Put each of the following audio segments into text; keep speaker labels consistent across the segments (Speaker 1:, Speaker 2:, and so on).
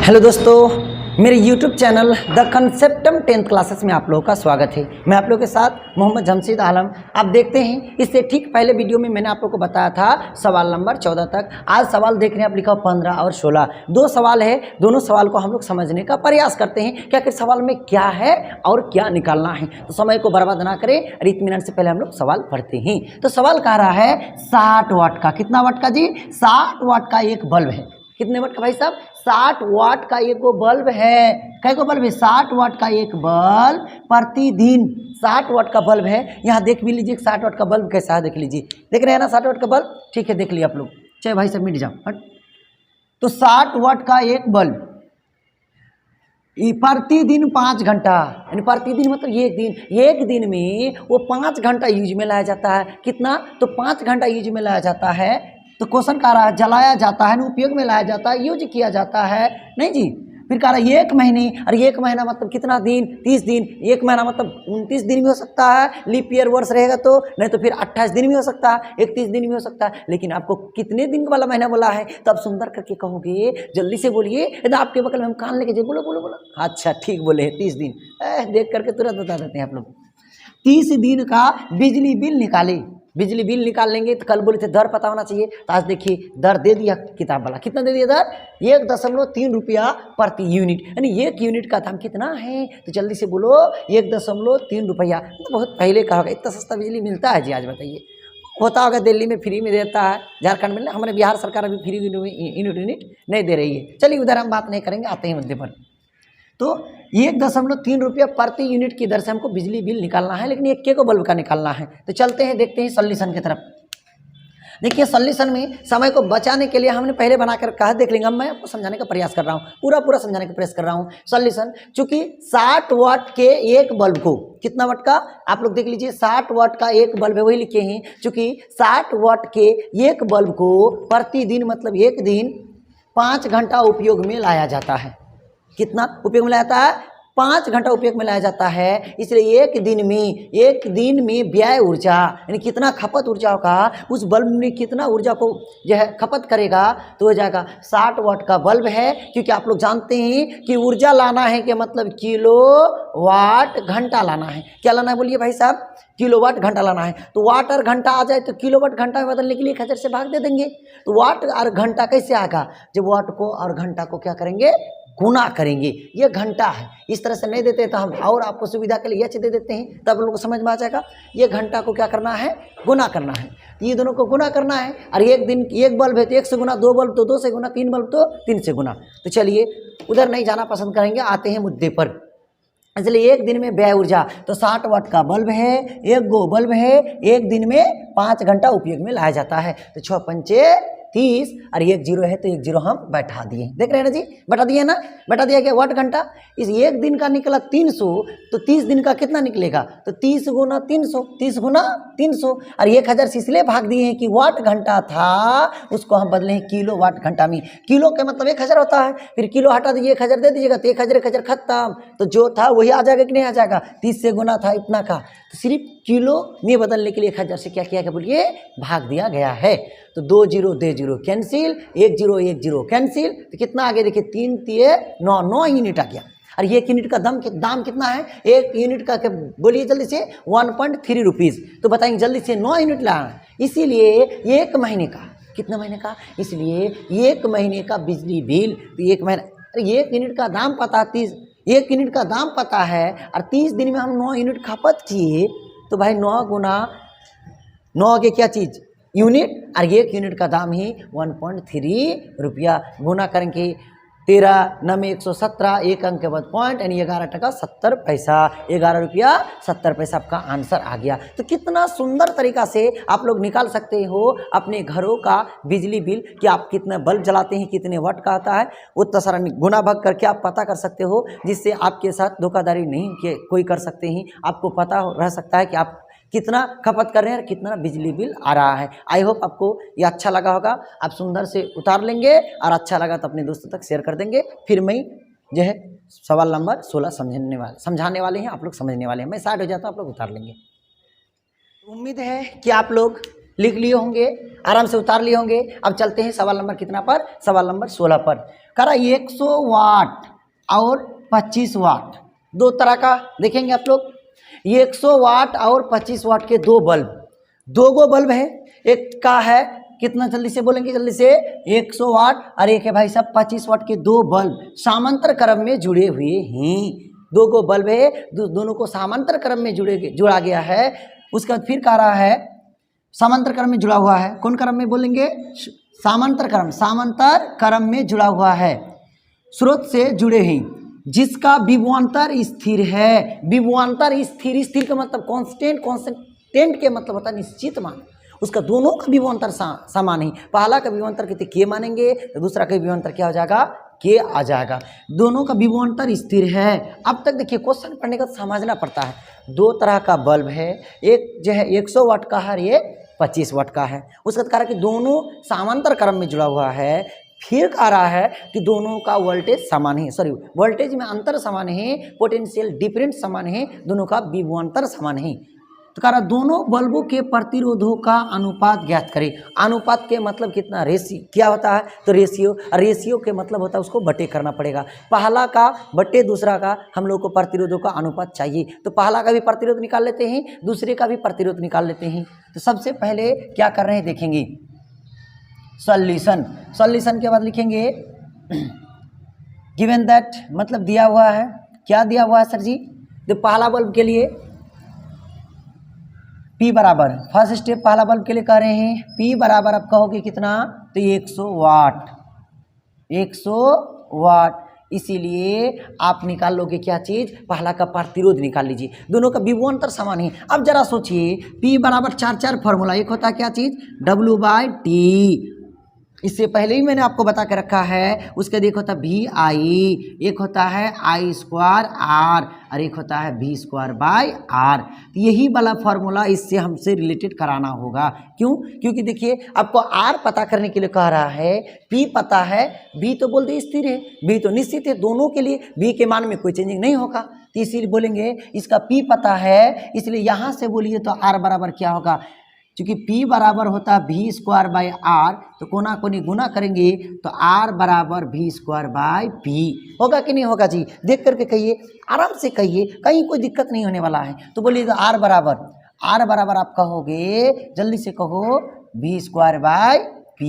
Speaker 1: Hello दोस्तों, मेरे YouTube channel the Conceptum 10th classes में आप लोगों का स्वागत है। मैं आप लोगों के साथ मोहम्मद जमशेद आलम। आप देखते हैं इससे ठीक पहले वीडियो में मैंने आप लोगों को बताया था सवाल नंबर 14 तक। आज सवाल देख रहे हैं आप, लिखा 15 और 16। दो सवाल है, दोनों सवाल को हम लोग समझने का प्रयास करते हैं कि आखिर सवाल में क्या है और क्या निकालना है। तो समय को बर्बाद ना करें और इत्मीनान से पहले हम लोग सवाल पढ़ते हैं। तो सवाल कह रहा है 60 वाट का, कितना वाट का जी? 60 वाट का एक बल्ब है। कितने वाट का भाई साहब? 60 वाट का एक बल्ब है। कै को बल्ब है? 60 वाट का एक बल्ब प्रतिदिन। 60 वाट का बल्ब है। यहाँ देख भी लीजिए 60 वाट का बल्ब कैसा है, देख लीजिए। देख रहे हैं ना 60 वाट का बल्ब? ठीक है, देख लिया आप लोग। चाहे भाई साहब मिट जाओ हट। तो 60 वाट का एक बल्ब प्रतिदिन 5 घंटा, यानी प्रतिदिन मतलब एक दिन में वो 5 घंटा यूज में लाया जाता है। कितना? तो 5 घंटा यूज में लाया जाता है। तो क्वेश्चन कह रहा है जलाया जाता है, उपयोग में लाया जाता है, यूज किया जाता है नहीं जी। फिर कह रहा है 1 महीने, और 1 महीना मतलब कितना दिन? 30 दिन। 1 महीना मतलब 29 दिन भी हो सकता है, लीप ईयर वर्ष रहेगा तो, नहीं तो फिर 28 दिन भी हो सकता है, 31 दिन भी हो सकता है। लेकिन आपको कितने दिन वाला महीना बोला है तो आप सुंदर करके कहोगे, जल्दी से बोलिए, एकदम आपके बगल में हम कान लेके बोलो बोलो बोलो। अच्छा ठीक बोले हैं, 30 दिन। देख करके तुरंत बता देते हैं आप लोग। 30 दिन का बिजली बिल निकाले। बिजली बिल निकाल लेंगे तो कल बोले थे दर पता होना चाहिए, तो आज देखिए दर दे दिया किताब वाला। कितना दे दिया दर? 1.3 रुपया प्रति यूनिट, यानी 1 यूनिट का दाम कितना है? तो जल्दी से बोलो 1.3 रुपया। तो बहुत पहले कहा होगा इतना सस्ता बिजली मिलता है जी? आज बताइए। होता होगा दिल्ली में फ्री में देता है, झारखंड में, हमारे बिहार सरकार अभी फ्री यूनिट नहीं दे रही है। चलिए उधर हम बात नहीं करेंगे, आते हैं मुद्दे पर। तो 1.3 रुपया प्रति यूनिट की दर से हमको बिजली बिल निकालना है, लेकिन एक को बल्ब का निकालना है। तो चलते हैं, देखते हैं सॉल्यूशन की तरफ। देखिए सॉल्यूशन में समय को बचाने के लिए हमने पहले बनाकर कहा, देख लेंगे। मैं आपको समझाने का प्रयास कर रहा हूँ, पूरा समझाने का प्रयास कर रहा हूँ। सॉल्यूशन, चूंकि 60 वाट के एक बल्ब को, कितना वाट का आप लोग देख लीजिए, 60 वाट का एक बल्ब है, वही लिखे हैं। चूंकि 60 वाट के एक बल्ब को प्रतिदिन मतलब एक दिन 5 घंटा उपयोग में लाया जाता है। कितना उपयोग में लाया जाता है? 5 घंटा उपयोग में लाया जाता है। इसलिए एक दिन में व्यय ऊर्जा, यानी कितना खपत ऊर्जा का उस बल्ब में कितना ऊर्जा को जो है खपत करेगा, तो हो जाएगा 60 वाट का बल्ब है। क्योंकि आप लोग जानते हैं कि ऊर्जा लाना है कि मतलब किलो वाट घंटा लाना है। क्या लाना है बोलिए भाई साहब? किलोवाट घंटा लाना है। तो वाट और घंटा आ जाए तो किलोवाट घंटा में बदलने के लिए 1000 से भाग दे देंगे। तो वाट और घंटा कैसे आएगा? जब वाट को और घंटा को क्या करेंगे? गुना करेंगे। ये घंटा है। इस तरह से नहीं देते तो हम और आपको सुविधा के लिए एच दे देते हैं, तब लोगों को समझ में आ जाएगा। ये घंटा को क्या करना है? गुना करना है। ये दोनों को गुना करना है। और एक दिन एक बल्ब है तो 1 से गुना, 2 बल्ब तो 2 से गुना, 3 बल्ब तो 3 से गुना। तो चलिए उधर नहीं जाना पसंद करेंगे, आते हैं मुद्दे पर। इसलिए एक दिन में व्यय ऊर्जा, तो 60 वाट का बल्ब है, एक गो बल्ब है, एक दिन में 5 घंटा उपयोग में लाया जाता है। तो 6 पंचे 30 और 1 जीरो है तो 1 जीरो हम बैठा दिए। देख रहे हैं ना जी? बैठा दिए ना? बैठा दिया क्या? वाट घंटा। इस एक दिन का निकला 300, तो 30 दिन का कितना निकलेगा? तो 30 गुना 300, 30 गुना 300 और 1000 से इसलिए भाग दिए हैं कि वाट घंटा था, उसको हम बदले हैं किलो वाट घंटा में। किलो का मतलब 1000 होता है, फिर किलो हटा दीजिए, 1000 दे दीजिएगा तो 1000 खत्म। तो जो था वही आ जाएगा कि नहीं आ जाएगा? 30 से गुना था इतना का, तो सिर्फ किलो में बदलने के लिए 1000 से क्या किया गया बोलिए? भाग दिया गया है। तो 2 zero 2 zero cancel, 1 zero cancel, तो कितना आ गया? देखिए 3 3 9 यूनिट आ गया। और 1 यूनिट का दाम कितना है? 1 यूनिट का बोलिए जल्दी से 1.3 रुपीज़। तो बताएंगे जल्दी से 9 यूनिट लाना। इसीलिए 1 महीने का, कितना महीने का? इसलिए 1 महीने का बिजली बिल, तो 1 महीना, अरे 1 यूनिट का दाम पता 30, 1 यूनिट का दाम पता है और 30 दिन में हम 9 यूनिट खपत किए, तो भाई 9 गुना 9 के क्या चीज़? यूनिट, और 1 यूनिट का दाम ही 1.3 रुपया। गुना करेंगे 13 9 में 117, एक अंक के बाद पॉइंट, यानी 11 टका 70 पैसा, 11 रुपया 70 पैसा आपका आंसर आ गया। तो कितना सुंदर तरीका से आप लोग निकाल सकते हो अपने घरों का बिजली बिल कि आप कितने बल्ब जलाते हैं, कितने वाट का आता है, उतना सारा गुना भाग करके आप पता कर सकते हो, जिससे आपके साथ धोखाधड़ी नहीं कोई कर सकते हैं। आपको पता रह सकता है कि आप कितना खपत कर रहे हैं और कितना बिजली बिल आ रहा है। आई होप आपको ये अच्छा लगा होगा। आप सुंदर से उतार लेंगे और अच्छा लगा तो अपने दोस्तों तक शेयर कर देंगे। फिर मैं जो है सवाल नंबर 16 समझाने वाले हैं, आप लोग समझने वाले हैं। मैं 60 हो जाता हूँ, आप लोग उतार लेंगे। उम्मीद है कि आप लोग लिख लिए होंगे, आराम से उतार लिए होंगे। अब चलते हैं सवाल नंबर कितना पर, सवाल नंबर 16 पर। कह रहा 100 वाट और 25 वाट, दो तरह का देखेंगे आप लोग। 100 वाट और 25 वाट के दो बल्ब, दो गो बल्ब है। एक का है कितना, जल्दी से बोलेंगे, जल्दी से, 100 वाट और एक है भाई साहब 25 वाट के दो बल्ब समांतर क्रम में जुड़े हुए हैं। दो गो बल्ब है, दोनों को समांतर क्रम में जुड़ा गया है। उसके बाद फिर कह रहा है समांतर क्रम में जुड़ा हुआ है। कौन क्रम में बोलेंगे, समांतर क्रम, समांतर क्रम में जुड़ा हुआ है, स्रोत से जुड़े हैं, जिसका विभवांतर स्थिर है। विभवांतर स्थिर, स्थिर का मतलब कांस्टेंट, कांस्टेंट के मतलब होता है निश्चित मान। उसका दोनों का विभवांतर समान ही, पहला का विभवांतर कितने के मानेंगे तो दूसरा का विभवांतर क्या हो जाएगा, के आ जाएगा। दोनों का विभवांतर स्थिर है। अब तक देखिए क्वेश्चन पढ़ने का समझना पड़ता है। दो तरह का बल्ब है, एक जो है 100 वाट का है, ये 25 वाट का है। उसका कारण कि दोनों समांतर क्रम में जुड़ा हुआ है। फिर कह रहा है कि दोनों का वोल्टेज समान है, सॉरी वोल्टेज में अंतर समान है, पोटेंशियल डिफरेंस समान है, दोनों का विभवांतर समान है। तो कह रहा दोनों बल्बों के प्रतिरोधों का अनुपात ज्ञात करें। अनुपात के मतलब कितना, रेशियो क्या होता है, तो रेशियो, रेशियो के मतलब होता है उसको बटे करना पड़ेगा। पहला का बटे दूसरा का हम लोग को प्रतिरोधों का अनुपात चाहिए, तो पहला का भी प्रतिरोध निकाल लेते हैं, दूसरे का भी प्रतिरोध निकाल लेते हैं। तो सबसे पहले क्या कर रहे हैं देखेंगे, सॉल्यूशन। सॉल्यूशन के बाद लिखेंगे गिवन दैट, मतलब दिया हुआ है, क्या दिया हुआ है सर जी, तो पहला बल्ब के लिए P बराबर, फर्स्ट स्टेप पहला बल्ब के लिए कह रहे हैं, P बराबर आप कहोगे कितना, तो 100 वाट, 100 वाट। इसीलिए आप निकाल लोगे क्या चीज़, पहला का प्रतिरोध निकाल लीजिए, दोनों का विभवांतर समान है। अब जरा सोचिए, P बराबर 4 फॉर्मूला, एक होता है क्या चीज़, W/T, इससे पहले ही मैंने आपको बता के रखा है। उसके एक होता है VI, एक होता है I² R और एक होता है V²/R। यही वाला फॉर्मूला इससे हमसे रिलेटेड कराना होगा। क्यों, क्योंकि देखिए आपको R पता करने के लिए कह रहा है, P पता है, V तो बोल दे स्थिर है, V तो निश्चित है दोनों के लिए, V के मान में कोई चेंजिंग नहीं होगा, तो इसीलिए बोलेंगे इसका P पता है, इसलिए यहाँ से बोलिए तो R बराबर क्या होगा, क्योंकि P बराबर होता है V²/R, तो कोना कोनी गुना करेंगे तो R बराबर V²/P होगा कि नहीं होगा जी, देख करके कहिए, आराम से कहिए, कहीं कोई दिक्कत नहीं होने वाला है। तो बोलिए तो R बराबर आप कहोगे, जल्दी से कहो V²/P,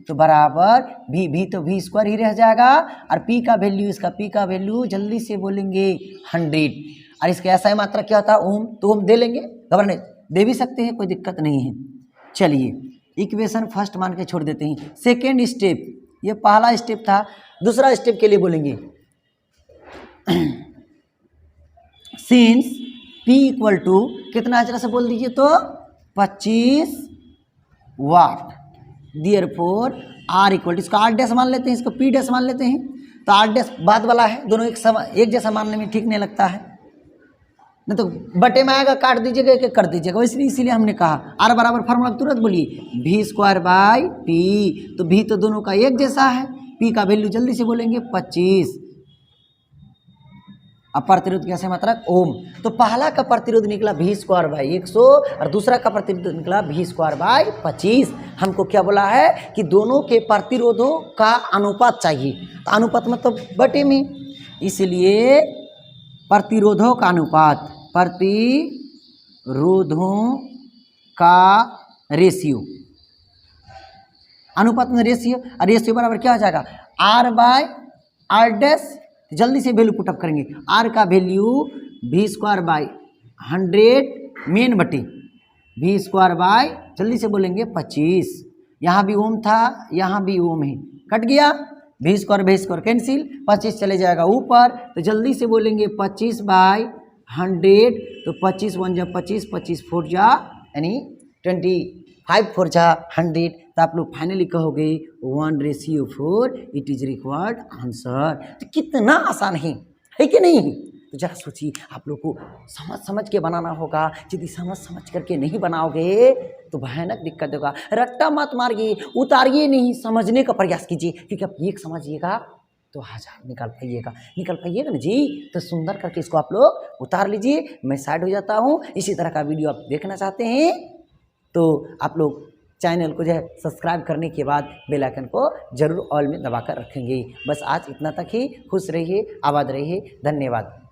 Speaker 1: तो बराबर V तो V² ही रह जाएगा, और P का वैल्यू, इसका P का वैल्यू जल्दी से बोलेंगे 100, और इसका ऐसा ही मात्रा क्या होता है ओम, तो ओम दे लेंगे, घबराने दे भी सकते हैं, कोई दिक्कत नहीं है। चलिए इक्वेशन फर्स्ट मान के छोड़ देते हैं। सेकेंड स्टेप, ये पहला स्टेप था, दूसरा स्टेप के लिए बोलेंगे सिंस P इक्वल टू कितना, जरा से बोल दीजिए तो 25 वाट, देयरफॉर R इक्वल टू, इसका R' मान लेते हैं, इसको P' मान लेते हैं, तो R' बाद वाला है, दोनों एक जैसा मानने में ठीक नहीं लगता है, नहीं तो बटे में आएगा काट दीजिएगा एक कर दीजिएगा, इसीलिए हमने कहा R बराबर फार्मूला तुरंत बोलिए V²/P, तो V तो दोनों का एक जैसा है, P का वैल्यू जल्दी से बोलेंगे 25, अब प्रतिरोध कैसे मात्रा ओम, तो पहला का प्रतिरोध निकला V²/100 और दूसरा का प्रतिरोध निकला V²/25। हमको क्या बोला है कि दोनों के प्रतिरोधों का अनुपात चाहिए, तो अनुपात मतलब बटे में, इसलिए प्रतिरोधों का अनुपात, प्रतिरोधों का रेशियो, अनुपात में रेशियो, और रेशियो बराबर क्या हो जाएगा R/R', जल्दी से वैल्यू पुटअप करेंगे, R का वैल्यू V²/100 मेन बटे V²/ जल्दी से बोलेंगे 25, यहाँ भी ओम था, यहाँ भी ओम है, कट गया, V² कैंसिल, 25 चले जाएगा ऊपर, तो जल्दी से बोलेंगे 25/100, तो 25 1 जा 25, 25 4 जा यानी 25 4 जा 100, तो आप लोग फाइनली कहोगे 1:4 इट इज रिक्वायर्ड आंसर। तो कितना आसान है कि नहीं है, तो जरा सोचिए, आप लोग को समझ के बनाना होगा, यदि समझ करके नहीं बनाओगे तो भयानक दिक्कत होगा। रट्टा मत मारिए, उतारिए नहीं, समझने का प्रयास कीजिए, क्योंकि आप एक समझिएगा तो 1000 निकाल पाइएगा ना जी। तो सुंदर करके इसको आप लोग उतार लीजिए, मैं साइड हो जाता हूँ। इसी तरह का वीडियो आप देखना चाहते हैं तो आप लोग चैनल को जो है सब्सक्राइब करने के बाद बेल आइकन को जरूर ऑल में दबाकर रखेंगे। बस आज इतना तक ही। खुश रहिए, आबाद रहिए। धन्यवाद।